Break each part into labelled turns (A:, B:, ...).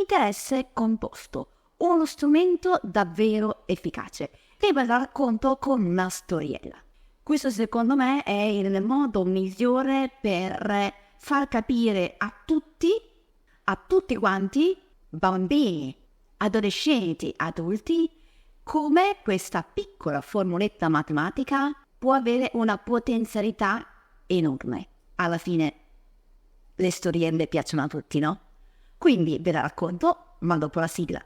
A: Interesse composto, uno strumento davvero efficace, che ve la racconto con una storiella. Questo secondo me è il modo migliore per far capire a tutti quanti, bambini, adolescenti, adulti, come questa piccola formuletta matematica può avere una potenzialità enorme. Alla fine le storielle piacciono a tutti, no? Quindi ve la racconto, ma dopo la sigla.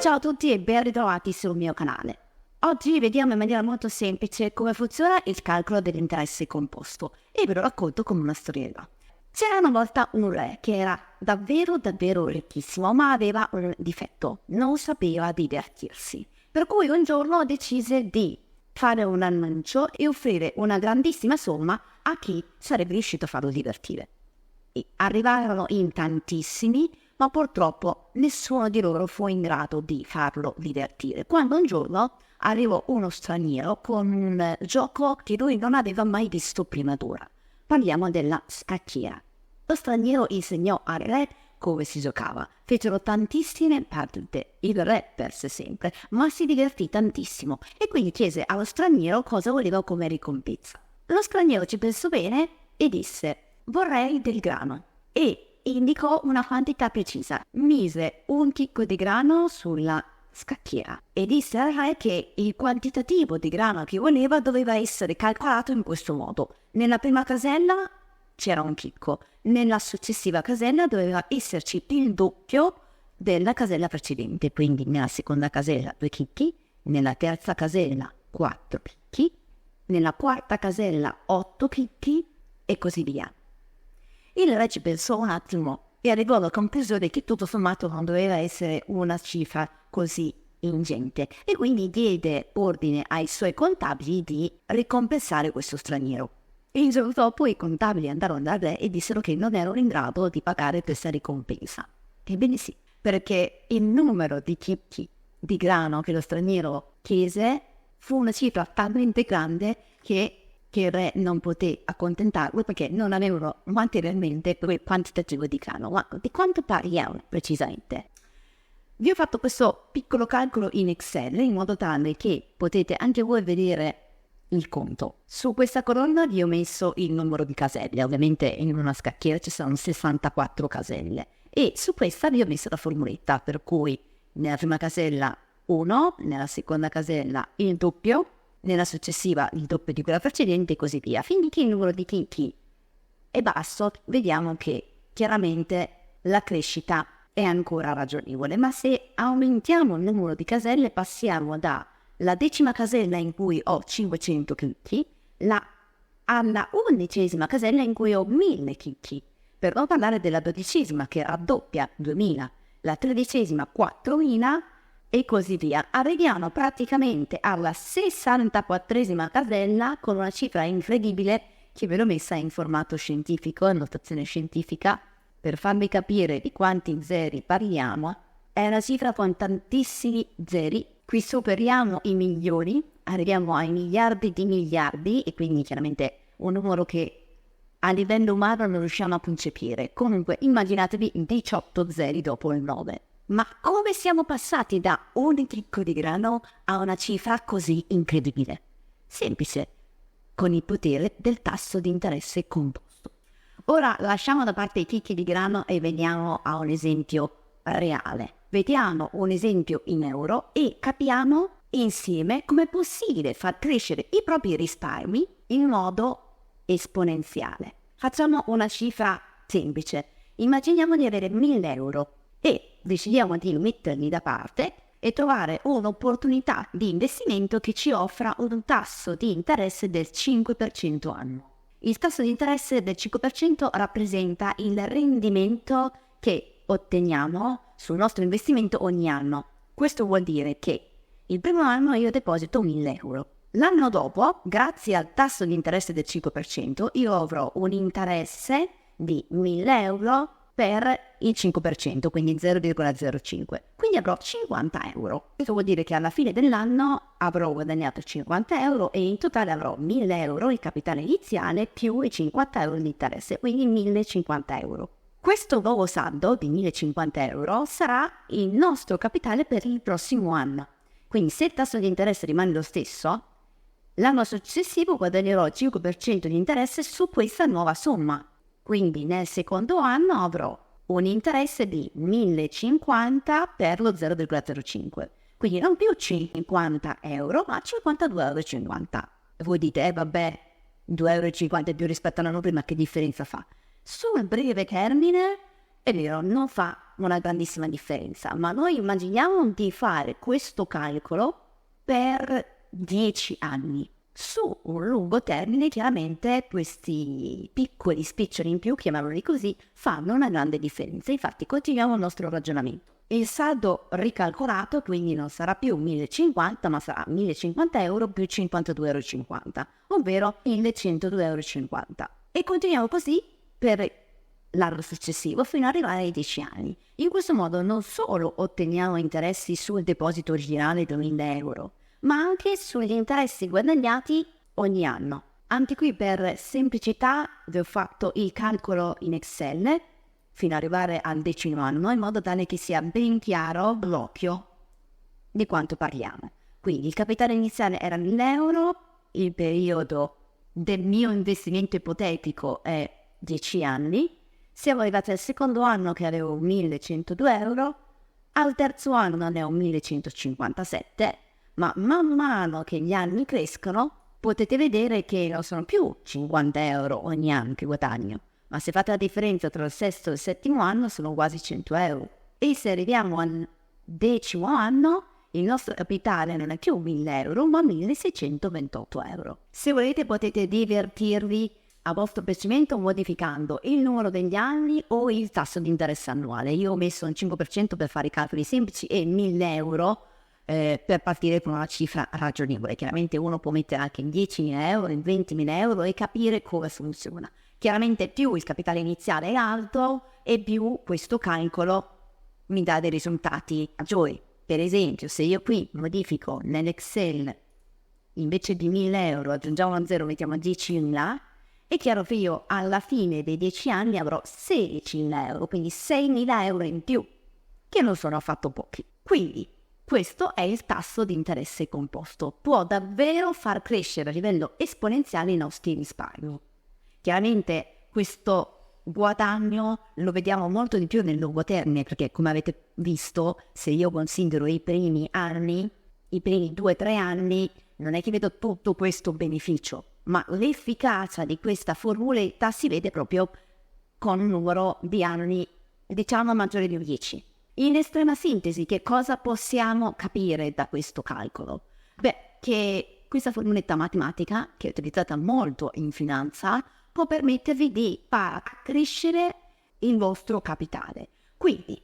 A: Ciao a tutti e ben ritrovati sul mio canale. Oggi vediamo in maniera molto semplice come funziona il calcolo dell'interesse composto e ve lo racconto come una storiella. C'era una volta un re che era davvero ricchissimo, ma aveva un difetto: non sapeva divertirsi. Per cui un giorno decise di fare un annuncio e offrire una grandissima somma a chi sarebbe riuscito a farlo divertire. E arrivarono in tantissimi, ma purtroppo nessuno di loro fu in grado di farlo divertire. Quando un giorno arrivò uno straniero con un gioco che lui non aveva mai visto prima d'ora. Parliamo della scacchiera. Lo straniero insegnò al re come si giocava. Fecero tantissime partite. Il re perse sempre, ma si divertì tantissimo e quindi chiese allo straniero cosa voleva come ricompensa. Lo straniero ci pensò bene e disse: vorrei del grano, e indicò una quantità precisa. Mise un chicco di grano sulla scacchiera e disse al re che il quantitativo di grano che voleva doveva essere calcolato in questo modo: nella prima casella c'era un chicco, nella successiva casella doveva esserci il doppio della casella precedente, quindi nella seconda casella 2 chicchi, nella terza casella 4 chicchi, nella quarta casella 8 chicchi e così via. Il re ci pensò un attimo e arrivò alla conclusione che tutto sommato non doveva essere una cifra così ingente e quindi diede ordine ai suoi contabili di ricompensare questo straniero. E il giorno dopo i contabili andarono dal re e dissero che non erano in grado di pagare questa ricompensa. Ebbene sì, perché il numero di chicchi di grano che lo straniero chiese fu una cifra talmente grande che il re non poté accontentarlo, perché non avevano materialmente quel quantitativo di grano. Ma di quanto parliamo precisamente? Vi ho fatto questo piccolo calcolo in Excel in modo tale che potete anche voi vedere il conto. Su questa colonna vi ho messo il numero di caselle. Ovviamente in una scacchiera ci sono 64 caselle e su questa vi ho messo la formuletta, per cui nella prima casella 1, nella seconda casella il doppio, nella successiva il doppio di quella precedente e così via. Finché il numero di chicchi è basso, vediamo che chiaramente la crescita è ancora ragionevole, ma se aumentiamo il numero di caselle passiamo dalla 10ª casella in cui ho 500 chicchi alla 11ª casella in cui ho 1000 chicchi, per non parlare della 12ª che raddoppia 2000, la 13ª 4000 e così via. Arriviamo praticamente alla 64ª casella con una cifra incredibile che ve l'ho messa in formato scientifico, in notazione scientifica, per farvi capire di quanti zeri parliamo. È una cifra con tantissimi zeri. Qui superiamo i milioni, arriviamo ai miliardi di miliardi e quindi chiaramente un numero che a livello umano non riusciamo a concepire. Comunque immaginatevi 18 zeri dopo il 9. Ma come siamo passati da un chicco di grano a una cifra così incredibile? Semplice, con il potere del tasso di interesse composto. Ora lasciamo da parte i chicchi di grano e veniamo a un esempio reale. Vediamo un esempio in euro e capiamo insieme come è possibile far crescere i propri risparmi in modo esponenziale. Facciamo una cifra semplice. Immaginiamo di avere 1000 euro e decidiamo di metterli da parte e trovare un'opportunità di investimento che ci offra un tasso di interesse del 5% annuo. Il tasso di interesse del 5% rappresenta il rendimento che otteniamo sul nostro investimento ogni anno. Questo vuol dire che il primo anno io deposito 1000 euro. L'anno dopo, grazie al tasso di interesse del 5%, io avrò un interesse di 1000 euro per il 5%, quindi 0,05. Quindi avrò 50 euro. Questo vuol dire che alla fine dell'anno avrò guadagnato 50 euro e in totale avrò 1000 euro il capitale iniziale più i 50 euro di interesse, quindi 1050 euro. Questo nuovo saldo di 1050 euro sarà il nostro capitale per il prossimo anno. Quindi se il tasso di interesse rimane lo stesso, l'anno successivo guadagnerò il 5% di interesse su questa nuova somma. Quindi nel secondo anno avrò un interesse di 1050 per lo 0,05. Quindi non più 50 euro, ma 52,50 euro. Voi dite, vabbè, 2,50 euro in più rispetto all'anno prima, che differenza fa? Sul breve termine, è vero, non fa una grandissima differenza, ma noi immaginiamo di fare questo calcolo per 10 anni. Su un lungo termine, chiaramente, questi piccoli spiccioli in più, chiamiamoli così, fanno una grande differenza. Infatti, continuiamo il nostro ragionamento. Il saldo ricalcolato, quindi, non sarà più 1050, ma sarà 1050 euro più 52,50 euro, ovvero 1102,50 euro. E continuiamo così per l'anno successivo fino ad arrivare ai 10 anni. In questo modo non solo otteniamo interessi sul deposito originale di 1000 euro, ma anche sugli interessi guadagnati ogni anno. Anche qui, per semplicità, vi ho fatto il calcolo in Excel fino ad arrivare al 10° anno, in modo tale che sia ben chiaro l'occhio di quanto parliamo. Quindi il capitale iniziale era 1000 euro, il periodo del mio investimento ipotetico è 10 anni, siamo arrivati al secondo anno che avevo 1102 euro, al terzo anno ne ho 1157, ma man mano che gli anni crescono potete vedere che non sono più 50 euro ogni anno che guadagno, ma se fate la differenza tra il sesto e il settimo anno sono quasi 100 euro. E se arriviamo al 10° anno, il nostro capitale non è più 1000 euro, ma 1628 euro. Se volete potete divertirvi a vostro piacimento modificando il numero degli anni o il tasso di interesse annuale. Io ho messo un 5% per fare i calcoli semplici e 1000 euro per partire con una cifra ragionevole. Chiaramente uno può mettere anche in 10.000 euro, in 20.000 euro e capire come funziona. Chiaramente più il capitale iniziale è alto e più questo calcolo mi dà dei risultati maggiori. Per esempio, se io qui modifico nell'Excel, invece di 1000 euro aggiungiamo una 0, mettiamo 10.000, è chiaro che io alla fine dei 10 anni avrò 16.000 euro, quindi 6.000 euro in più, che non sono affatto pochi. Quindi questo è il tasso di interesse composto. Può davvero far crescere a livello esponenziale i nostri risparmi. Chiaramente questo guadagno lo vediamo molto di più nel lungo termine, perché come avete visto, se io considero i primi anni, i primi 2-3 anni, non è che vedo tutto questo beneficio, ma l'efficacia di questa formuletta si vede proprio con un numero di anni, diciamo, maggiore di 10. In estrema sintesi, che cosa possiamo capire da questo calcolo? Beh, che questa formuletta matematica, che è utilizzata molto in finanza, può permettervi di far crescere il vostro capitale. Quindi,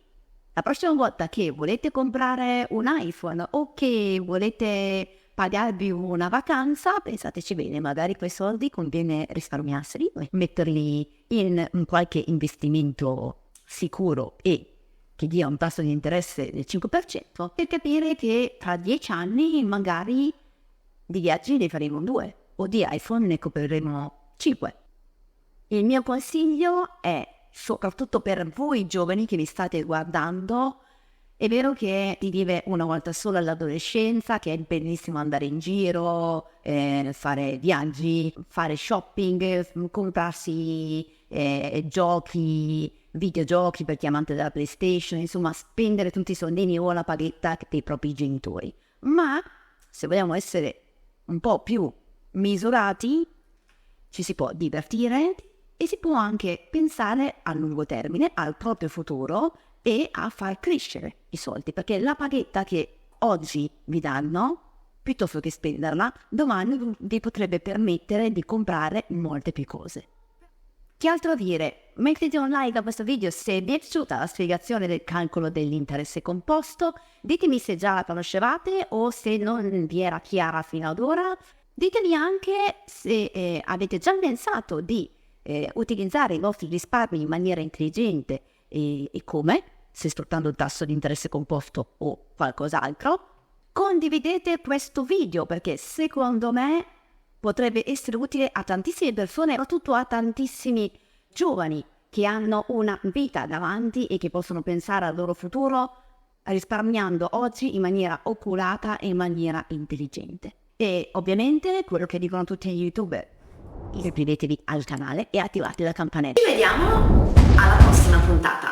A: la prossima volta che volete comprare un iPhone o che volete pagarvi una vacanza, pensateci bene, magari quei soldi conviene risparmiarseli, metterli in qualche investimento sicuro e che dia un tasso di interesse del 5%, per capire che tra 10 anni magari di viaggi ne faremo 2 o di iPhone ne compreremo 5. Il mio consiglio è, soprattutto per voi giovani che mi state guardando, è vero che si vive una volta sola all'adolescenza, che è bellissimo andare in giro, fare viaggi, fare shopping, comprarsi giochi, videogiochi per chi è amante della PlayStation, insomma spendere tutti i soldini o la paghetta dei propri genitori. Ma se vogliamo essere un po' più misurati, ci si può divertire e si può anche pensare a lungo termine, al proprio futuro e a far crescere i soldi, perché la paghetta che oggi vi danno, piuttosto che spenderla, domani vi potrebbe permettere di comprare molte più cose. Che altro dire? Mettete un like a questo video se vi è piaciuta la spiegazione del calcolo dell'interesse composto, ditemi se già la conoscevate o se non vi era chiara fino ad ora, ditemi anche se avete già pensato di utilizzare i vostri risparmi in maniera intelligente e come, se sfruttando il tasso di interesse composto o qualcos'altro. Condividete questo video perché secondo me potrebbe essere utile a tantissime persone, soprattutto a tantissimi giovani che hanno una vita davanti e che possono pensare al loro futuro risparmiando oggi in maniera oculata e in maniera intelligente. E ovviamente quello che dicono tutti gli youtuber: iscrivetevi al canale e attivate la campanella. Ci vediamo alla prossima puntata.